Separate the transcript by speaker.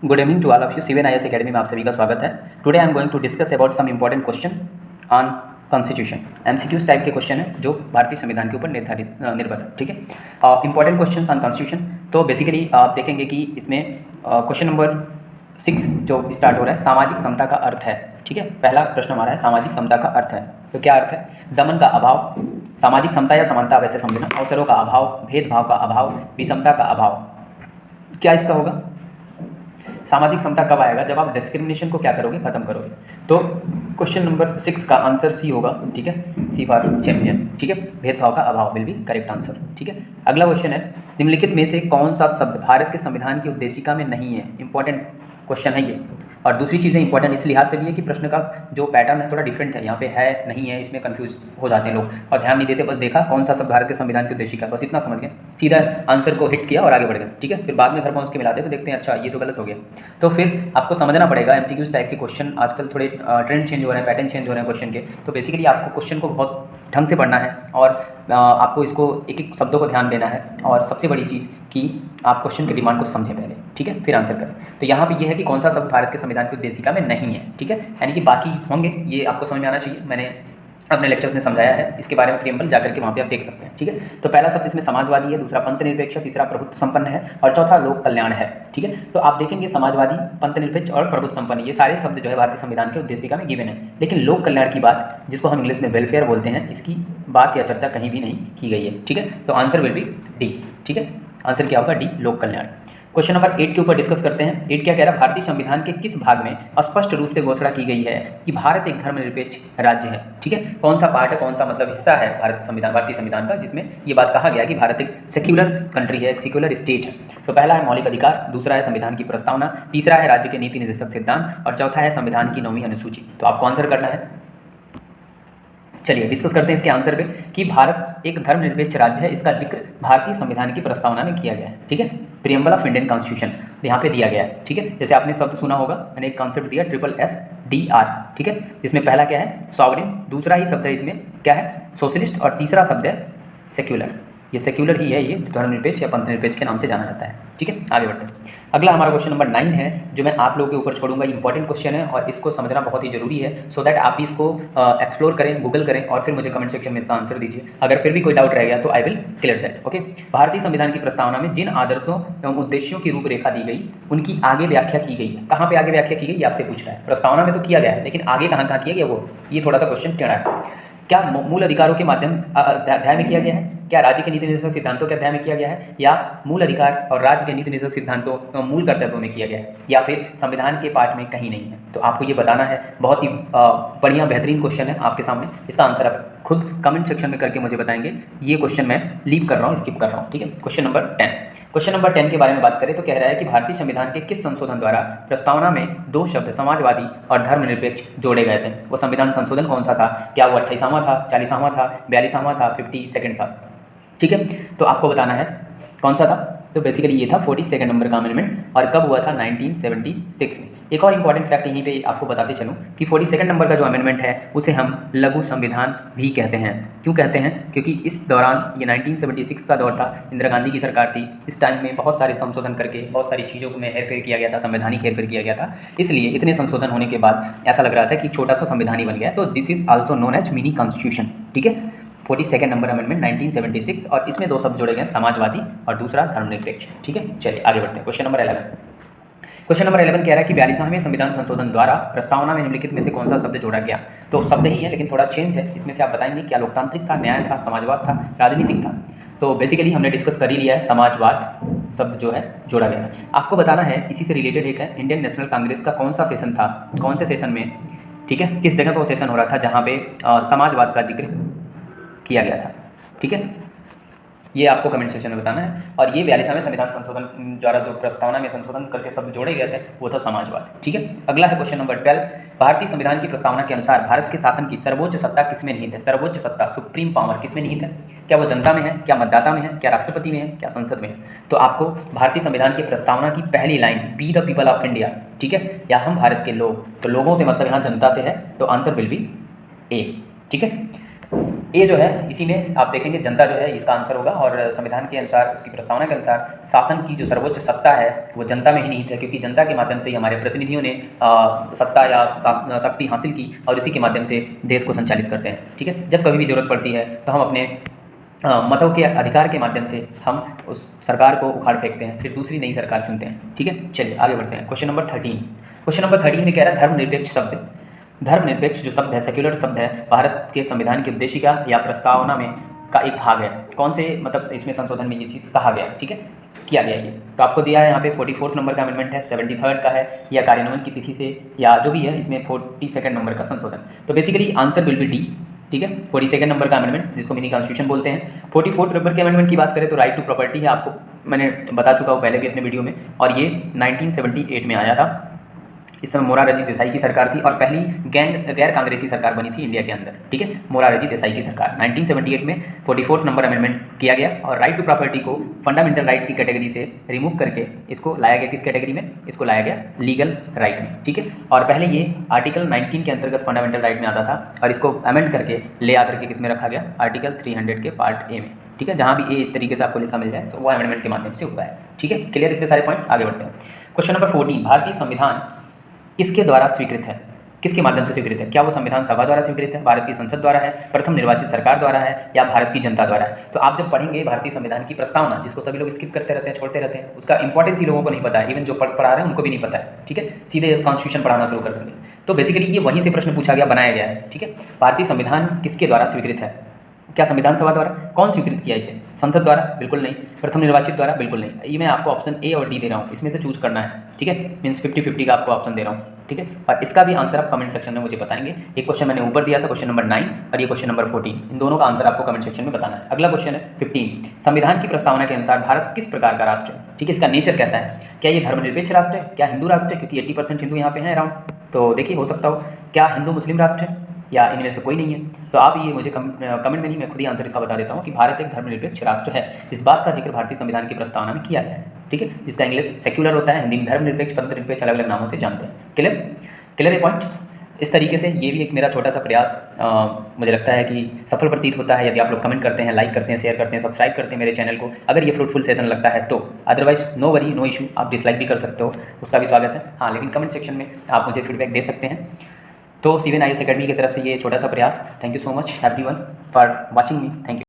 Speaker 1: Good evening to all of you. CVNIS academy में आप सभी का स्वागत है। Today I am going to discuss about some important question on constitution. MCQs type के question है जो भारतीय संविधान के ऊपर निर्भर है। ठीक है, इंपॉर्टेंट क्वेश्चन ऑन कॉन्स्टिट्यूशन। तो बेसिकली आप देखेंगे कि इसमें क्वेश्चन नंबर 6 जो स्टार्ट हो रहा है, सामाजिक समता का अर्थ है। ठीक है, पहला प्रश्न हमारा है सामाजिक समता का अर्थ है। तो क्या अर्थ है? दमन का अभाव, सामाजिक समता या समानता वैसे समझना, अवसरों का अभाव, भेदभाव का अभाव, विषमता का अभाव। क्या इसका होगा? सामाजिक समता कब आएगा? जब आप डिस्क्रिमिनेशन को क्या करोगे? खत्म करोगे। तो क्वेश्चन नंबर 6 का आंसर सी होगा। ठीक है, सी फॉर चैंपियन। ठीक है, भेदभाव का अभाव विल बी करेक्ट आंसर। ठीक है, अगला क्वेश्चन है, निम्नलिखित में से कौन सा शब्द भारत के संविधान की उद्देशिका में नहीं है? इंपॉर्टेंट क्वेश्चन है ये। और दूसरी चीज़ें इंपॉर्टेंट इस लिहाज से भी है कि प्रश्न का जो पैटर्न है थोड़ा डिफरेंट है। यहाँ पे है नहीं है, इसमें कंफ्यूज हो जाते हैं लोग और ध्यान नहीं देते। बस देखा कौन सा शब्द भारत के संविधान की उद्देशिका, बस इतना समझ गए, सीधा आंसर को हिट किया और आगे बढ़ गए। ठीक है, फिर बाद में घर पहुँच के मिलाते तो देखते हैं अच्छा ये तो गलत हो गया। तो फिर आपको समझना पड़ेगा MCQs टाइप के क्वेश्चन आजकल थोड़े ट्रेंड चेंज हो रहे हैं, पैटर्न चेंज हो रहे हैं क्वेश्चन के। तो बेसिकली आपको क्वेश्चन को बहुत ढंग से पढ़ना है और आपको इसको एक एक शब्दों को ध्यान देना है। और सबसे बड़ी चीज़ कि आप क्वेश्चन के डिमांड को समझें पहले। ठीक है, फिर आंसर करें। तो यहाँ पे ये है कि कौन सा शब्द भारत के संविधान की उद्देशिका में नहीं है। ठीक है, यानी कि बाकी होंगे, ये आपको समझ में आना चाहिए। मैंने अपने लेक्चर्स में समझाया है, इसके बारे में प्रियम्बल जाकर के वहाँ पे आप देख सकते हैं। ठीक है, तो पहला शब्द इसमें समाजवादी है, दूसरा पंथ निरपेक्ष, तीसरा प्रभुत्व संपन्न है और चौथा लोक कल्याण है। ठीक है, तो आप देखेंगे समाजवादी, पंथ निरपेक्ष और प्रभुत्व संपन्न, ये सारे शब्द जो है भारतीय संविधान के उद्देशिका में गिवन है। लेकिन लोक कल्याण की बात, जिसको हम इंग्लिश में वेलफेयर बोलते हैं, इसकी बात या चर्चा कहीं भी नहीं की गई है। ठीक है, तो आंसर विल बी डी। ठीक है, आंसर क्या होगा? डी, लोक कल्याण। क्वेश्चन नंबर 8 के ऊपर डिस्कस करते हैं। 8 क्या कह रहा है? भारतीय संविधान के किस भाग में स्पष्ट रूप से घोषणा की गई है कि भारत एक धर्मनिरपेक्ष राज्य है? ठीक है, कौन सा पार्ट है, कौन सा मतलब हिस्सा है भारतीय संविधान का जिसमें ये बात कहा गया कि भारत एक सेक्युलर कंट्री है, एक सेक्युलर स्टेट है? तो पहला है मौलिक अधिकार, दूसरा है संविधान की प्रस्तावना, तीसरा है राज्य के नीति निर्देशक सिद्धांत और चौथा है संविधान की 9वीं अनुसूची। तो आपको आंसर करना है। चलिए डिस्कस करते हैं इसके आंसर पे कि भारत एक धर्मनिरपेक्ष राज्य है। इसका जिक्र भारतीय संविधान की प्रस्तावना में किया गया है। ठीक है, प्रियम्बल ऑफ इंडियन कॉन्स्टिट्यूशन यहाँ पे दिया गया है। ठीक है, जैसे आपने शब्द सुना होगा, मैंने एक कॉन्सेप्ट दिया SSDR। ठीक है, इसमें पहला क्या है? सॉवरेन, दूसरा ही शब्द है इसमें क्या है? सोशलिस्ट और तीसरा शब्द है सेक्युलर। ये सेक्युलर ही है, ये धर्मनिरपेक्ष या पंथ निरपेक्ष के नाम से जाना जाता है। ठीक है, आगे बढ़ते हैं। अगला हमारा क्वेश्चन नंबर 9 है जो मैं आप लोगों के ऊपर छोड़ूंगा। इंपॉर्टेंट क्वेश्चन है और इसको समझना बहुत ही जरूरी है, सो दैट आप इसको एक्सप्लोर करें, गूगल करें और फिर मुझे कमेंट सेक्शन में इसका आंसर दीजिए। अगर फिर भी कोई डाउट रह गया तो I will clear that. Okay, भारतीय संविधान की प्रस्तावना में जिन आदर्शों एवं उद्देश्यों की रूपरेखा दी गई उनकी आगे व्याख्या की गई है। कहाँ पे आगे व्याख्या की गई ये आपसे पूछ रहा है। प्रस्तावना में तो किया गया है लेकिन आगे कहाँ कहाँ किया गया वो, ये थोड़ा सा क्वेश्चन टेढ़ा है। क्या मूल अधिकारों के माध्यम अध्याय में किया गया है? क्या राज्य के नीति निर्देशक सिद्धांतों के अध्याय में किया गया है? या मूल अधिकार और राज्य के नीति निर्देशक सिद्धांतों मूल कर्तव्यों में किया गया है? या फिर संविधान के पाठ में कहीं नहीं है? तो आपको ये बताना है। बहुत ही बढ़िया बेहतरीन क्वेश्चन है आपके सामने। इसका आंसर आप खुद कमेंट सेक्शन में करके मुझे बताएंगे। ये क्वेश्चन मैं लीव कर रहा हूँ, स्किप कर रहा हूँ। ठीक है, क्वेश्चन नंबर 10। क्वेश्चन नंबर 10 के बारे में बात करें तो कह रहा है कि भारतीय संविधान के किस संशोधन द्वारा प्रस्तावना में 2 शब्द समाजवादी और धर्मनिरपेक्ष जोड़े गए थे? वो संविधान संशोधन कौन सा था? क्या वो 28वां था, 40वां था, 42वां था, 52nd था? ठीक है, तो आपको बताना है कौन सा था। तो बेसिकली ये था 42 नंबर का अमेंडमेंट और कब हुआ था? 1976 में। एक और इंपॉर्टेंट फैक्ट यहीं पे आपको बताते चलूँ कि 42 नंबर का जो अमेंडमेंट है उसे हम लघु संविधान भी कहते हैं। क्यों कहते हैं? क्योंकि इस दौरान ये 1976 का दौर था, इंदिरा गांधी की सरकार थी। इस टाइम में बहुत सारे संशोधन करके बहुत सारी चीज़ों में हेरफेर किया गया था, संवैधानिक हेरफेर किया गया था। इसलिए इतने संशोधन होने के बाद ऐसा लग रहा था कि छोटा सा संविधान ही बन गया। तो this is also known as mini constitution. ठीक है, 42 नंबर अमेंडमेंट 1976 और इसमें 2 शब्द जोड़े गए, समाजवादी और दूसरा धर्मनिरपेक्ष। ठीक है, चलिए आगे बढ़ते हैं। Question number 11। क्वेश्चन नंबर 11 कह रहा है कि 42वें संविधान संशोधन द्वारा प्रस्तावना में निम्नलिखित में से कौन सा शब्द जोड़ा गया? तो शब्द ही है लेकिन थोड़ा चेंज है। इसमें से आप बताएंगे क्या लोकतांत्रिक था, न्याय था, समाजवाद था, राजनीतिक था? तो बेसिकली हमने डिस्कस कर ही लिया है, समाजवाद शब्द जो है जोड़ा गया था। आपको बताना है, इसी से रिलेटेड एक है, इंडियन नेशनल कांग्रेस का कौन सा सेशन था, कौन से सेशन में, ठीक है, किस जगह पर वो सेशन हो रहा था जहाँ पे समाजवाद का जिक्र किया गया था? ठीक है, ये आपको कमेंट सेक्शन में बताना है। और ये 42वें संविधान संशोधन द्वारा जो प्रस्तावना में संशोधन करके शब्द जोड़े गए थे वो था समाजवाद। ठीक है, अगला है क्वेश्चन नंबर 12। भारतीय संविधान की प्रस्तावना के अनुसार भारत के शासन की सर्वोच्च सत्ता किसमें निहित है? सर्वोच्च सत्ता, सुप्रीम पावर किसमें निहित है? क्या वो जनता में है, क्या मतदाता में है, क्या राष्ट्रपति में है, क्या संसद में है? तो आपको भारतीय संविधान की प्रस्तावना की पहली line, be the people of India, ठीक है, या हम भारत के लोग, तो लोगों से मतलब यहाँ जनता से है, तो आंसर विल बी ए। ठीक है, ए जो है इसी में आप देखेंगे जनता जो है इसका आंसर होगा, और संविधान के अनुसार उसकी प्रस्तावना के अनुसार शासन की जो सर्वोच्च सत्ता है वो जनता में ही निहित है, क्योंकि जनता के माध्यम से ही हमारे प्रतिनिधियों ने सत्ता या शक्ति हासिल की और इसी के माध्यम से देश को संचालित करते हैं। ठीक है, जब कभी भी जरूरत पड़ती है तो हम अपने मतों के अधिकार के माध्यम से हम उस सरकार को उखाड़ फेंकते हैं, फिर दूसरी नई सरकार चुनते हैं। ठीक है, चलिए आगे बढ़ते हैं। Question number 13। क्वेश्चन नंबर 13 में कह रहा है धर्मनिरपेक्ष शब्द। धर्मनिरपेक्ष जो शब्द है, सेक्युलर शब्द है, भारत के संविधान की उद्देशिका या प्रस्तावना में का एक भाग है। कौन से मतलब इसमें संशोधन में ये चीज़ कहा गया है, ठीक है, किया गया ये तो आपको दिया है यहाँ पे 44 नंबर का अमेंडमेंट है, 73 का है, या कार्यान्वयन की तिथि से या जो भी है इसमें 42 नंबर का संशोधन। तो basically answer will be D. ठीक है, 42 नंबर का अमेंडमेंट जिसको मिनी कॉन्स्टिट्यूशन बोलते हैं। 44 नंबर के अमेंडमेंट की बात करें तो राइट टू प्रॉपर्टी है, आपको मैंने बता चुका हूँ पहले भी अपने वीडियो में, और ये 1978 में आया था। इस समय मोरारजी देसाई की सरकार थी और पहली गैर कांग्रेसी सरकार बनी थी इंडिया के अंदर। ठीक है, मोरारजी देसाई की सरकार 1978 में 44 नंबर अमेंडमेंट किया गया और राइट टू प्रॉपर्टी को फंडामेंटल राइट की कैटेगरी से रिमूव करके इसको लाया गया किस कैटेगरी में, इसको लाया गया लीगल राइट में। ठीक है, और पहले ये आर्टिकल 19 के अंतर्गत फंडामेंटल राइट में आता था और इसको अमेंड करके ले आकर के किस में रखा गया, आर्टिकल 300 के पार्ट ए में। ठीक है, जहाँ भी ए इस तरीके से आपको लिखा मिल जाए तो वो अमेंडमेंट के माध्यम से हुआ है। ठीक है, क्लियर इतने सारे पॉइंट, आगे बढ़ते हैं। क्वेश्चन नंबर 14, भारतीय संविधान किसके द्वारा स्वीकृत है, किसके माध्यम से स्वीकृत है? क्या वो संविधान सभा द्वारा स्वीकृत है, भारत की संसद द्वारा है, प्रथम निर्वाचित सरकार द्वारा है, या भारत की जनता द्वारा है? तो आप जब पढ़ेंगे भारतीय संविधान की प्रस्तावना, जिसको सभी लोग स्किप करते रहते हैं, छोड़ते रहते हैं, उसका इंपॉर्टेंस ही लोगों को नहीं पता है, इवन जो पढ़ा रहे हैं उनको भी नहीं पता है। ठीक है, सीधे कॉन्स्टिट्यूशन पढ़ाना शुरू कर देंगे। तो बेसिकली ये वहीं से प्रश्न पूछा गया, बनाया गया है। ठीक है, भारतीय संविधान किसके द्वारा स्वीकृत है? क्या संविधान सभा द्वारा? कौन स्वीकृत किया इसे? संसद द्वारा? बिल्कुल नहीं। प्रथम निर्वाचित द्वारा? बिल्कुल नहीं। ये मैं आपको ऑप्शन ए और डी दे रहा हूँ, इसमें से चूज करना है। ठीक है, मीन्स 50-50 का आपको ऑप्शन दे रहा हूँ। ठीक है, और इसका भी आंसर आप कमेंट सेक्शन में मुझे बताएंगे। एक क्वेश्चन मैंने ऊपर दिया था, क्वेश्चन नंबर 9, और ये क्वेश्चन नंबर 14, इन दोनों का आंसर आपको कमेंट सेक्शन में बताना है। अगला क्वेश्चन है 15, संविधान की प्रस्तावना के अनुसार भारत किस प्रकार का राष्ट्र है? ठीक है, इसका नेचर कैसा है? क्या ये धर्मनिरपेक्ष राष्ट्र है? क्या हिंदू राष्ट्र है? क्योंकि 80% हिंदू यहाँ पे हैं अराउंड, तो देखिए हो सकता हो क्या हिंदू मुस्लिम राष्ट्र है या इनमें से कोई नहीं है। तो आप ये मुझे कमेंट में नहीं, मैं खुद ही आंसर इसका बता देता हूँ कि भारत एक धर्मनिरपेक्ष राष्ट्र है। इस बात का जिक्र भारतीय संविधान की प्रस्तावना में किया गया है। ठीक है, जिसका इंग्लिश सेक्युलर होता है, हिंदी में धर्मनिरपेक्ष, पंथनिरपेक्ष, अलग अलग नामों से जानते हैं। क्लियर क्लियर ये पॉइंट। इस तरीके से ये भी एक मेरा छोटा सा प्रयास मुझे लगता है कि सफल प्रतीत होता है, यदि आप लोग कमेंट करते हैं, लाइक करते हैं, शेयर करते हैं, सब्सक्राइब करते हैं मेरे चैनल को, अगर ये फ्रूटफुल सेशन लगता है तो। Otherwise no worry, no issue, आप डिसलाइक भी कर सकते हो, उसका भी स्वागत है। हाँ, लेकिन कमेंट सेक्शन में आप मुझे फीडबैक दे सकते हैं। तो CVN IAS अकेडमी की तरफ से ये छोटा सा प्रयास। Thank you so much everyone for watching me. Thank you.